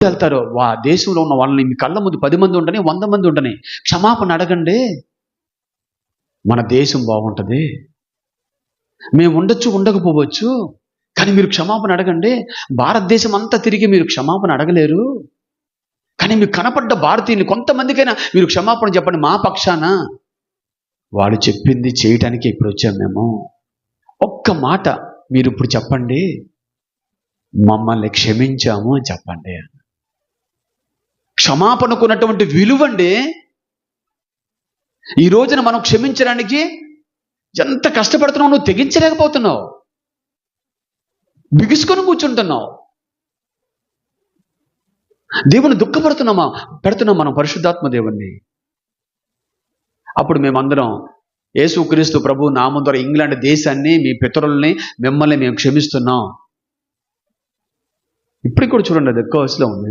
వెళ్తారో దేశంలో ఉన్న వాళ్ళని మీ కళ్ళ ముందు 10 మంది ఉండని 100 మంది ఉండని క్షమాపణ అడగండి. మన దేశం బాగుంటుంది. మేము ఉండొచ్చు, ఉండకపోవచ్చు, కానీ మీరు క్షమాపణ అడగండి. భారతదేశం అంతా తిరిగి మీరు క్షమాపణ అడగలేరు, కానీ మీకు కనపడ్డ భారతీయులు కొంతమందికైనా మీరు క్షమాపణ చెప్పండి మా పక్షాన. వాళ్ళు చెప్పింది చేయటానికి ఇప్పుడు వచ్చాం మేము. ఒక్క మాట మీరు ఇప్పుడు చెప్పండి, మమ్మల్ని క్షమించాము అని చెప్పండి. క్షమాపణకున్నటువంటి విలువండి. ఈ రోజున మనం క్షమించడానికి ఎంత కష్టపడుతున్నావు, నువ్వు తెగించలేకపోతున్నావు, బిగుసుకొని కూర్చుంటున్నావు. దేవుని పెడుతున్నాం మనం పరిశుద్ధాత్మ దేవుణ్ణి. అప్పుడు మేమందరం యేసుక్రీస్తు ప్రభు నామం ద్వారా ఇంగ్లాండ్ దేశాన్ని, మీ పితరుల్ని, మిమ్మల్ని మేము క్షమిస్తున్నాం. ఇప్పటికి కూడా చూడండి, అది ఎక్కువ వయసులో ఉంది.